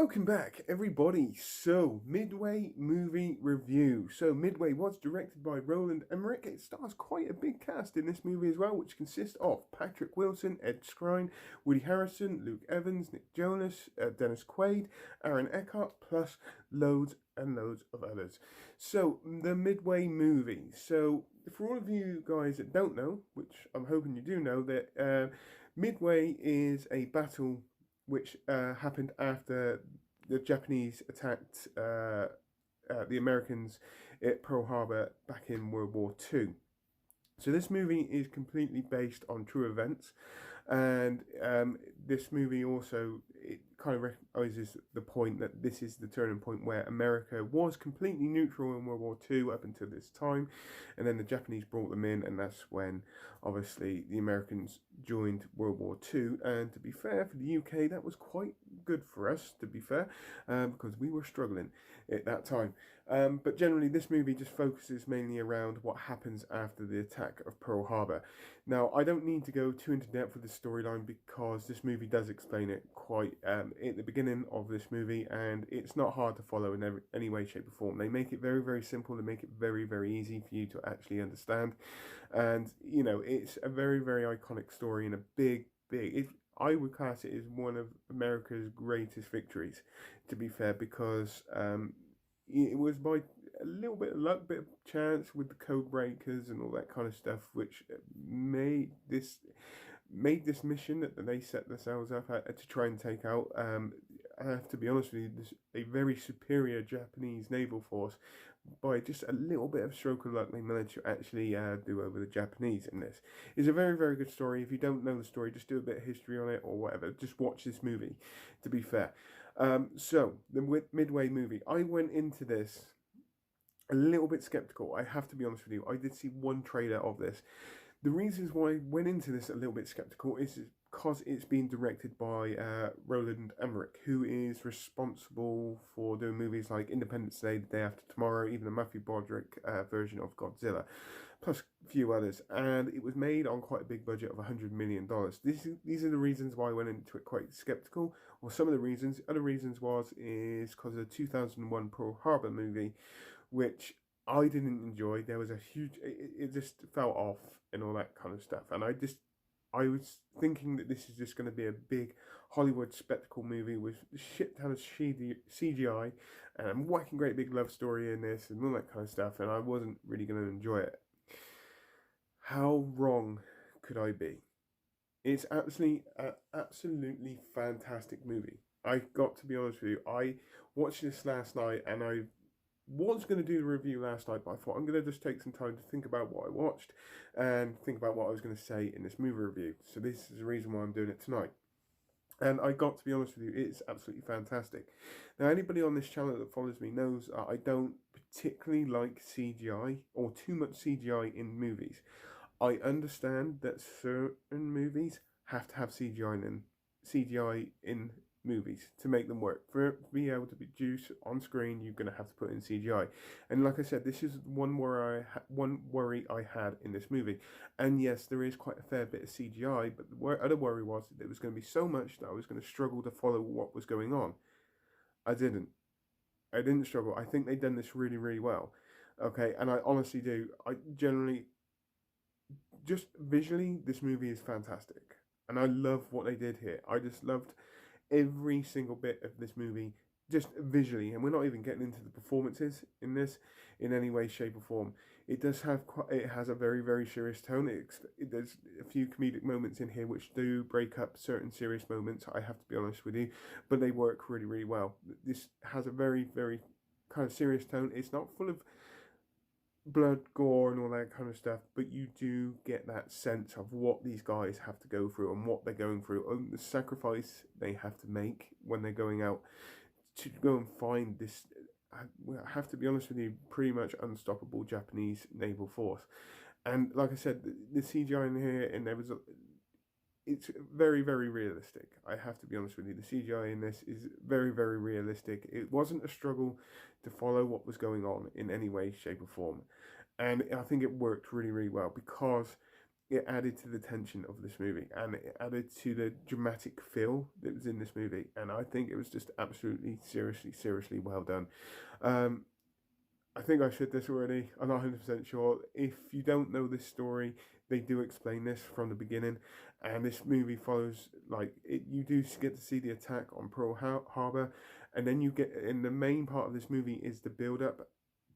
Welcome back, everybody. So, Midway movie review. So, Midway was directed by Roland Emmerich. It stars quite a big cast in this movie as well, which consists of Patrick Wilson, Ed Skrein, Woody Harrelson, Luke Evans, Nick Jonas, Dennis Quaid, Aaron Eckhart, plus loads and loads of others. So, the Midway movie. So, for all of you guys that don't know, which I'm hoping you do know, that Midway is a battle which happened after the Japanese attacked the Americans at Pearl Harbor back in World War II. So this movie is completely based on true events, and this movie also it kind of recognizes the point that this is the turning point where America was completely neutral in World War II up until this time, and then the Japanese brought them in, and that's when obviously the Americans joined World War II. And to be fair, for the UK, that was quite good for us, to be fair, because we were struggling at that time. But generally, this movie just focuses mainly around what happens after the attack of Pearl Harbor. Now, I don't need to go too into depth with the storyline because this movie does explain it quite at the beginning of this movie, and it's not hard to follow in any way, shape, or form. They make it very, very simple. They make it very, very easy for you to actually understand, and it's a very, very iconic story and a big. I would class it as one of America's greatest victories, to be fair, because it was by a little bit of luck, bit of chance with the code breakers and all that kind of stuff, which made this mission that they set themselves up to try and take out. I have to be honest with you, this a very superior Japanese naval force. By just a little bit of stroke of luck, they managed to actually do over the Japanese in this. It's a very, very good story. If you don't know the story, just do a bit of history on it or whatever. Just watch this movie, to be fair. So, the Midway movie. I went into this a little bit skeptical. I have to be honest with you. I did see one trailer of this. The reasons why I went into this a little bit skeptical is because it's being directed by Roland Emmerich, who is responsible for doing movies like Independence Day, The Day After Tomorrow, even the Matthew Broderick version of Godzilla, plus a few others. And it was made on quite a big budget of $100 million. These are the reasons why I went into it quite skeptical, or some of the reasons. Other reasons is because of the 2001 Pearl Harbor movie, which I didn't enjoy. There was a huge, it just fell off and all that kind of stuff. And I was thinking that this is just going to be a big Hollywood spectacle movie with shit ton of CGI and whacking great big love story in this and all that kind of stuff. And I wasn't really going to enjoy it. How wrong could I be? It's absolutely fantastic movie. I got to be honest with you. I watched this last night and I was going to do the review last night, but I thought I'm going to just take some time to think about what I watched and think about what I was going to say in this movie review. So this is the reason why I'm doing it tonight. And I got to be honest with you, it's absolutely fantastic. Now, anybody on this channel that follows me knows I don't particularly like CGI or too much CGI in movies. I understand that certain movies have to have CGI in movies to make them work. For it to be able to produce on screen, you're going to have to put in CGI. And like I said, this is one worry I had in this movie. And yes, there is quite a fair bit of CGI, but the other worry was that there was going to be so much that I was going to struggle to follow what was going on. I didn't. I didn't struggle. I think they've done this really, really well. Okay, and I honestly do. I generally, just visually, this movie is fantastic. And I love what they did here. I just loved every single bit of this movie, just visually, and we're not even getting into the performances in this in any way, shape, or form. It has a very, very serious tone. There's a few comedic moments in here which do break up certain serious moments. I have to be honest with you, but they work really, really well. This has a very, very kind of serious tone. It's not full of blood, gore, and all that kind of stuff, but you do get that sense of what these guys have to go through and what they're going through, and the sacrifice they have to make when they're going out to go and find this. I have to be honest with you, pretty much unstoppable Japanese naval force. And like I said, the CGI in here, and it's very, very realistic. I have to be honest with you. The CGI in this is very, very realistic. It wasn't a struggle to follow what was going on in any way, shape, or form. And I think it worked really, really well because it added to the tension of this movie, and it added to the dramatic feel that was in this movie. And I think it was just absolutely, seriously well done. Um, I think I said this already. I'm not 100% sure. If you don't know this story, they do explain this from the beginning, and this movie follows like it. You do get to see the attack on Pearl Harbor, and then you get in the main part of this movie is the build up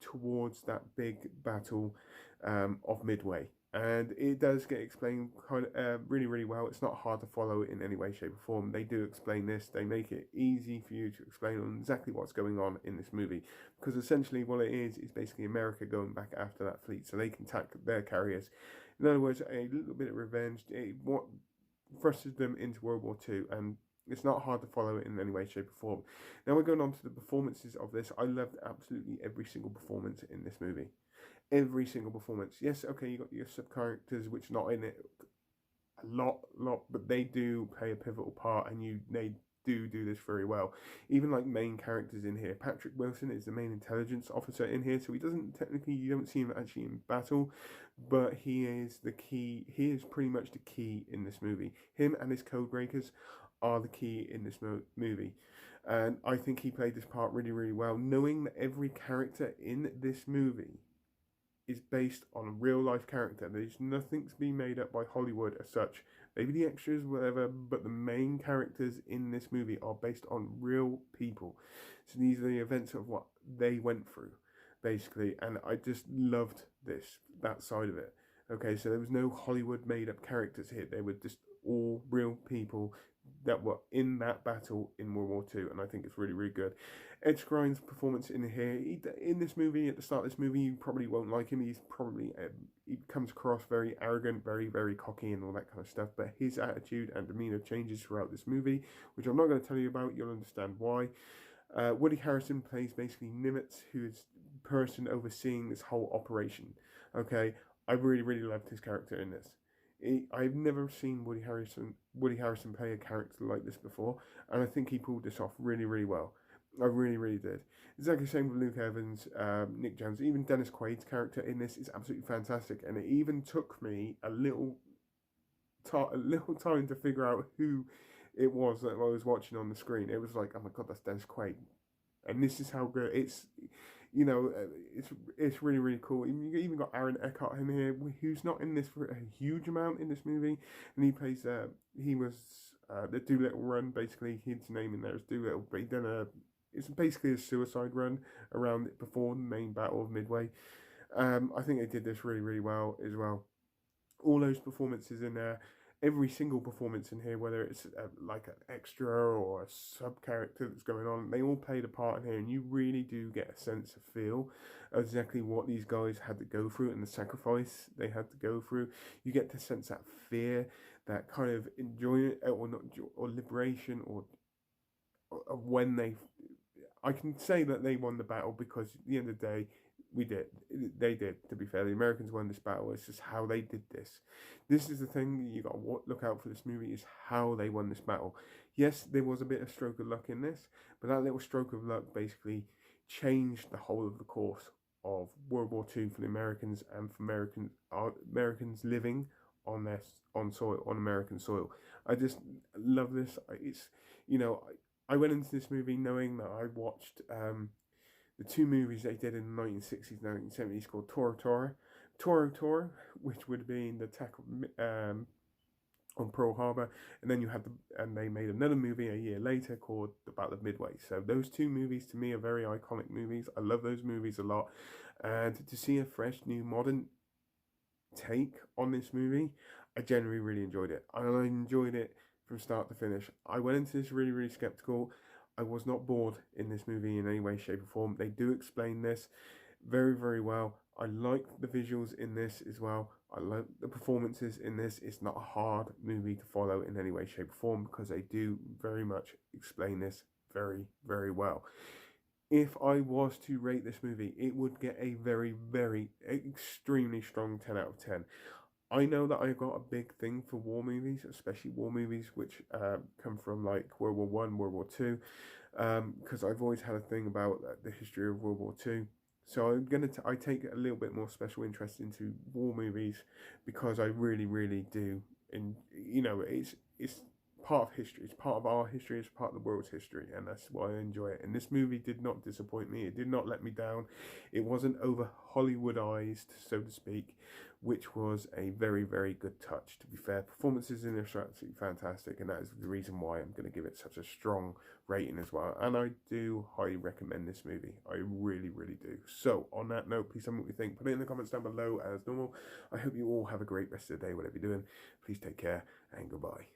towards that big battle of Midway. And it does get explained kind of really well. It's not hard to follow in any way, shape, or form. They do explain this. They make it easy for you to explain on exactly what's going on in this movie, because essentially what it is basically America going back after that fleet so they can attack their carriers. In other words, a little bit of revenge. What thrusted them into World War II, and it's not hard to follow it in any way, shape, or form. Now we're going on to the performances of this. I loved absolutely every single performance in this movie. Every single performance. Yes, okay, you got your sub characters which are not in it a lot, but they do play a pivotal part, and they do this very well. Even like main characters in here. Patrick Wilson is the main intelligence officer in here, so he doesn't technically, you don't see him actually in battle, but he is the key. He is pretty much the key in this movie. Him and his code breakers are the key in this movie, and I think he played this part really well. Knowing that every character in this movie is based on a real life character. There's nothing to be made up by Hollywood as such. Maybe the extras, whatever, but the main characters in this movie are based on real people. So these are the events of what they went through, basically. And I just loved that side of it. Okay, so there was no Hollywood made up characters here. They were just all real people that were in that battle in World War II, and I think it's really good. Ed Skrein's performance in here, in this movie, at the start of this movie, you probably won't like him. He's probably, he comes across very arrogant, very cocky and all that kind of stuff, but his attitude and demeanor changes throughout this movie, which I'm not going to tell you about. You'll understand why. Woody Harrelson plays basically Nimitz, who is the person overseeing this whole operation. Okay, I really loved his character in this. I've never seen Woody Harrison play a character like this before, and I think he pulled this off really well. I really did. Exactly the same with Luke Evans, Nick Jones, even Dennis Quaid's character in this is absolutely fantastic, and it even took me a little time to figure out who it was that I was watching on the screen. It was like, oh my god, that's Dennis Quaid, and this is how good it's. It's really cool. You even got Aaron Eckhart in here, who's not in this for a huge amount in this movie, and he plays. He was the Doolittle run, basically. His name in there is Doolittle, but he done it's basically a suicide run around it before the main battle of Midway. I think they did this really well as well. All those performances in there, every single performance in here, whether it's like an extra or a sub character that's going on, they all played a part in here, and you really do get a sense of feel of exactly what these guys had to go through and the sacrifice they had to go through. You get to sense that fear, that kind of enjoyment or not, or liberation, or when they. I can say that they won the battle because at the end of the day, we did. They did. To be fair, the Americans won this battle. It's just how they did this. This is the thing that you got to look out for. This movie is how they won this battle. Yes, there was a bit of stroke of luck in this, but that little stroke of luck basically changed the whole of the course of World War II for the Americans and for Americans living on American soil. I just love this. It's I went into this movie knowing that I watched the two movies they did in the 1960s and 1970s called Toro, which would have been the attack on Pearl Harbor, and then and they made another movie a year later called The Battle of Midway. So those two movies to me are very iconic movies. I love those movies a lot, and to see a fresh, new, modern take on this movie, I generally really enjoyed it. And I enjoyed it from start to finish. I went into this really skeptical. I was not bored in this movie in any way, shape, or form. They do explain this very well. I like the visuals in this as well. I like the performances in this. It's not a hard movie to follow in any way, shape, or form because they do very much explain this very well. If I was to rate this movie, it would get a very extremely strong 10 out of 10. I know that I've got a big thing for war movies, especially war movies which come from like World War One, World War Two, because I've always had a thing about the history of World War Two. So I take a little bit more special interest into war movies because I really, really do. And you know, it's part of history. It's part of our history. It's part of the world's history, and that's why I enjoy it. And this movie did not disappoint me. It did not let me down. It wasn't over Hollywoodized, so to speak, which was a very, very good touch. To be fair, performances in this are absolutely fantastic, and that is the reason why I'm going to give it such a strong rating as well. And I do highly recommend this movie. I really, really do. So, on that note, please tell me what you think. Put it in the comments down below as normal. I hope you all have a great rest of the day, whatever you're doing. Please take care and goodbye.